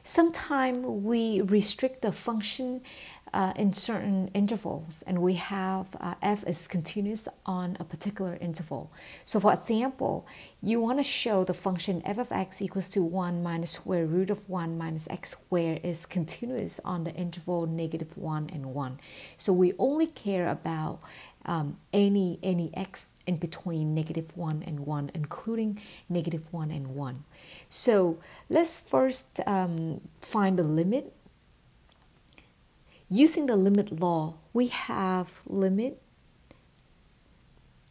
Sometimes we restrict the function in certain intervals, and we have f is continuous on a particular interval. So for example, you want to show the function f of x equals to 1 minus square root of 1 minus x squared is continuous on the interval -1 and 1. So we only care about any x in between -1 and 1, including -1 and 1. So let's first find the limit. Using the limit law, we have limit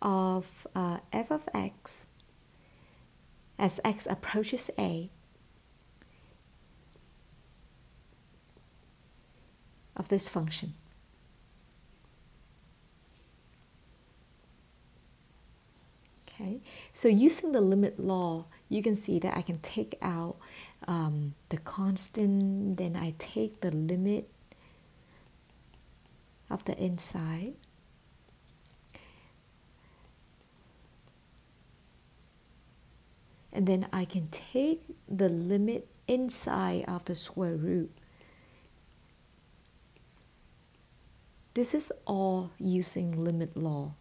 of f of x as x approaches a of this function. Okay, so using the limit law, you can see that I can take out the constant, then I take the limit of the inside, and then I can take the limit inside of the square root. This is all using limit law.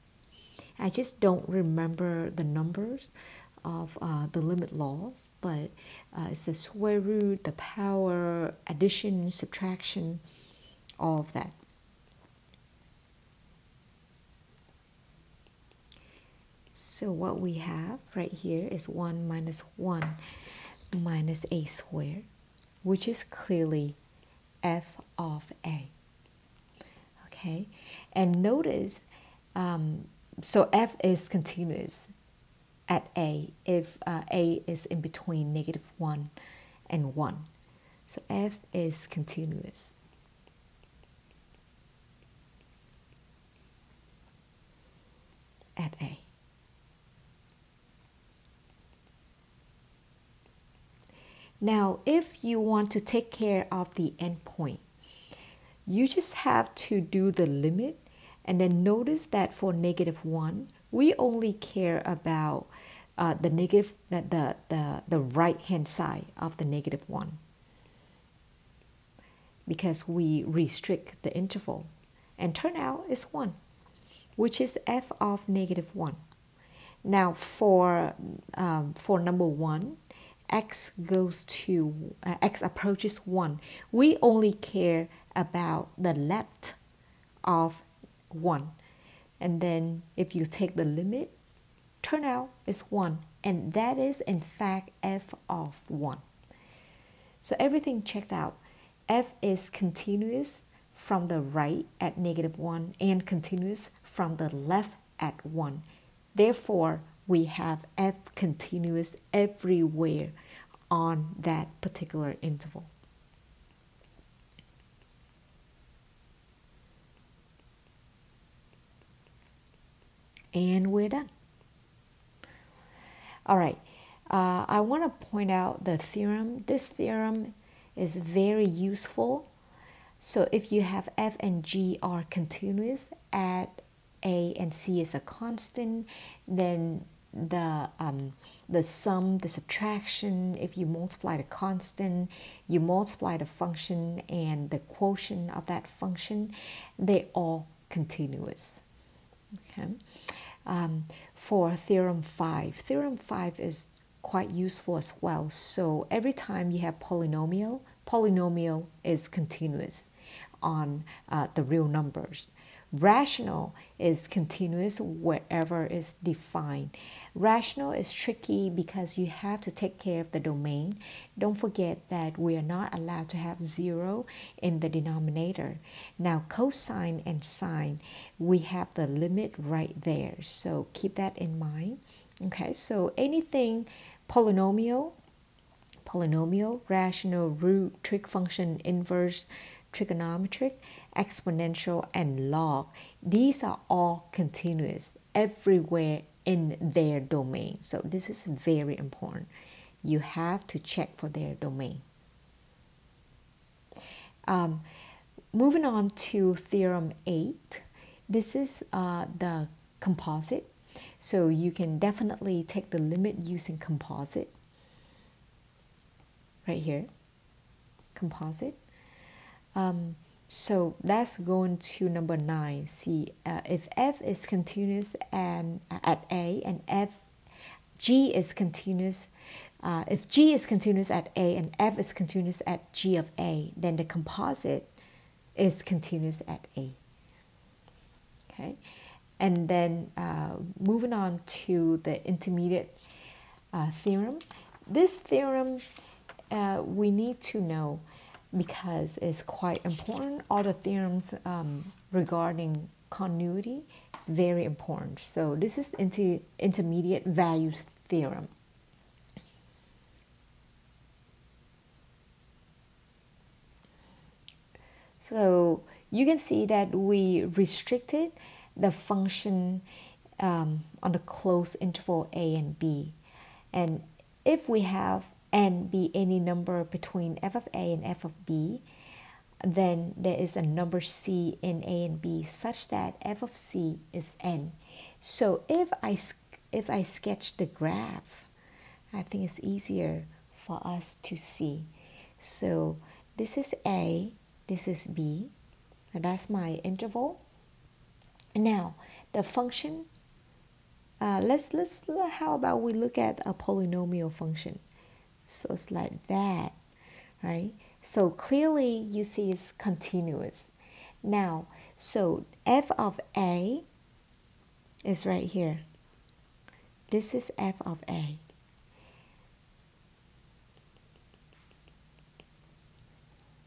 I just don't remember the numbers of the limit laws, but it's the square root, the power, addition, subtraction, all of that. So what we have right here is 1 minus 1 minus a squared, which is clearly f of a. Okay, and notice, so f is continuous at a if a is in between -1 and 1. So f is continuous. At a. Now, if you want to take care of the endpoint, you just have to do the limit, and then notice that for -1, we only care about the right hand side of the -1, because we restrict the interval, and turn out it's 1, which is f of -1. Now for number 1, x goes to x approaches 1. We only care about the left of 1, and then if you take the limit, turn out it's 1, and that is in fact f of 1. So everything checked out. F is continuous from the right at -1 and continuous from the left at 1. Therefore, we have f continuous everywhere on that particular interval. And we're done. All right, I want to point out the theorem. This theorem is very useful. So if you have f and g are continuous at a and c is a constant, then the sum, the subtraction, if you multiply the constant, you multiply the function and the quotient of that function, they all continuous. Okay. For theorem 5, theorem 5 is quite useful as well. So every time you have polynomial is continuous on the real numbers. Rational is continuous wherever it's defined. Rational is tricky because you have to take care of the domain. Don't forget that we are not allowed to have 0 in the denominator. Now cosine and sine, we have the limit right there. So keep that in mind. Okay, so anything polynomial, rational, root, trig function, inverse, trigonometric, exponential, and log, these are all continuous everywhere in their domain. So this is very important. You have to check for their domain. Moving on to theorem 8, this is the composite. So you can definitely take the limit using composite right here. composite. So let's go into number 9. See, if f is continuous and at a and g is continuous, if g is continuous at a and f is continuous at g of a, then the composite is continuous at a. Okay, and then moving on to the intermediate theorem. This theorem we need to know because it's quite important. All the theorems regarding continuity is very important. So this is intermediate values theorem. So you can see that we restricted the function on the closed interval a and b. And if we have n be any number between f of a and f of b, then there is a number c in a and b such that f of c is n. So if I sketch the graph, I think it's easier for us to see. So this is a, this is b, and that's my interval. Now the function, let's how about we look at a polynomial function. So it's like that, right? So clearly you see it's continuous. Now, so f of a is right here. This is f of a.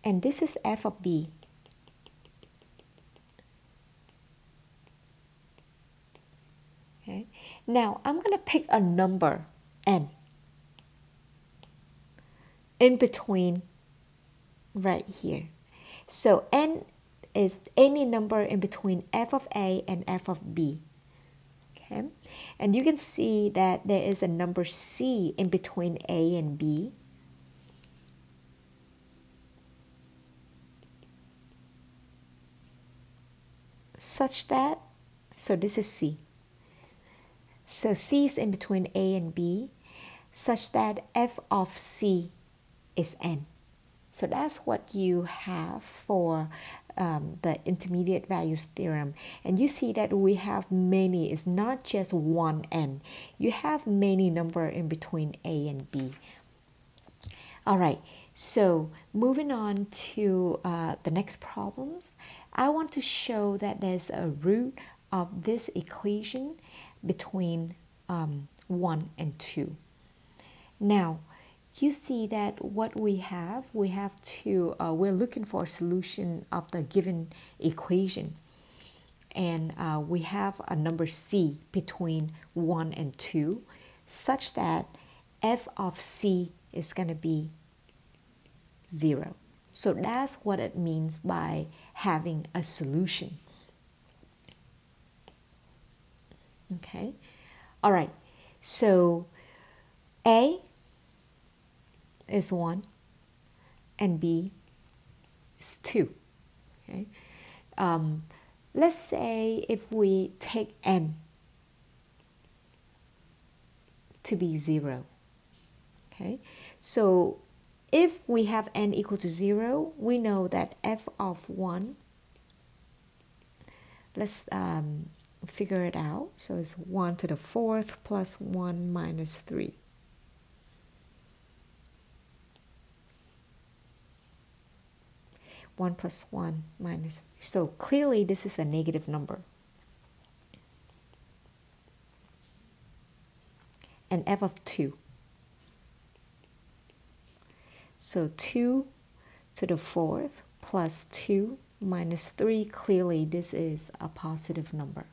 And this is f of b. Okay. Now I'm going to pick a number n in between right here. So n is any number in between f of a and f of b. Okay, and you can see that there is a number c in between a and b. Such that, so this is c. So c is in between a and b, such that f of c is n. So that's what you have for the intermediate values theorem. And you see that we have many, it's not just one n. You have many number in between a and b. All right, so moving on to the next problems. I want to show that there's a root of this equation between 1 and 2. Now, you see that what we have to, we're looking for a solution of the given equation. And we have a number c between 1 and 2, such that f of c is going to be 0. So that's what it means by having a solution. Okay, all right, so a is 1 and b is 2. Okay, let's say if we take n to be 0. Okay, so if we have n equal to 0, we know that f of 1, let's figure it out. So it's 1 to the 4th plus 1 minus 3. One plus 1 minus, so clearly this is a negative number. And f of 2. So 2 to the 4th plus 2 minus 3, clearly this is a positive number.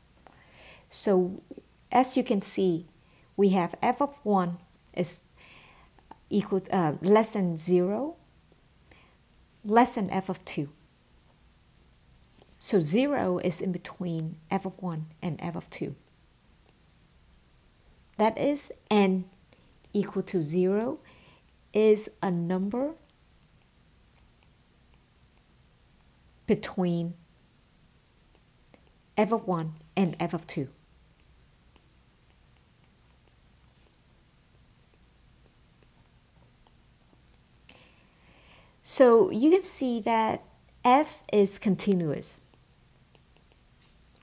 So as you can see, we have f of 1 is equal less than 0, less than f of 2. So 0 is in between f of 1 and f of 2. That is n equal to 0 is a number between f of 1 and f of 2. So you can see that f is continuous.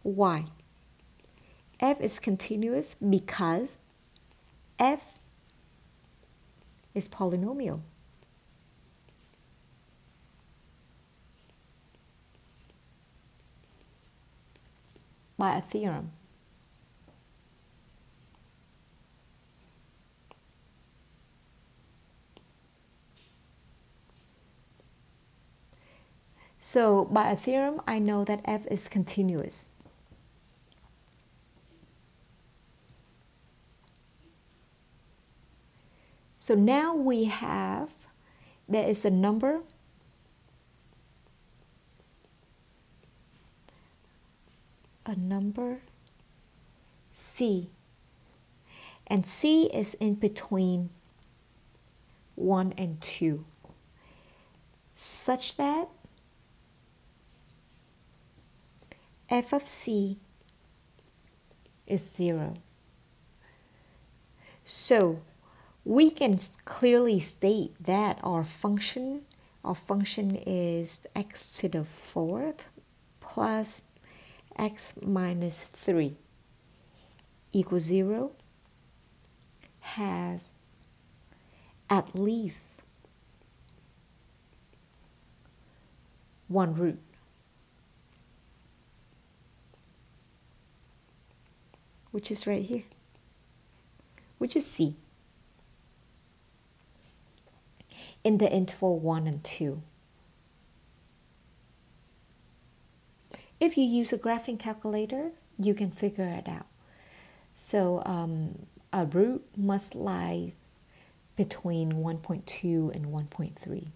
Why? F is continuous because f is polynomial. By a theorem. So by a theorem, I know that f is continuous. So now we have, there is a number C, and C is in between 1 and 2, such that f of C is 0. So we can clearly state that our function is x to the 4th plus x minus 3 equals 0 has at least one root. Which is right here, which is C, in the interval 1 and 2. If you use a graphing calculator, you can figure it out. So a root must lie between 1.2 and 1.3.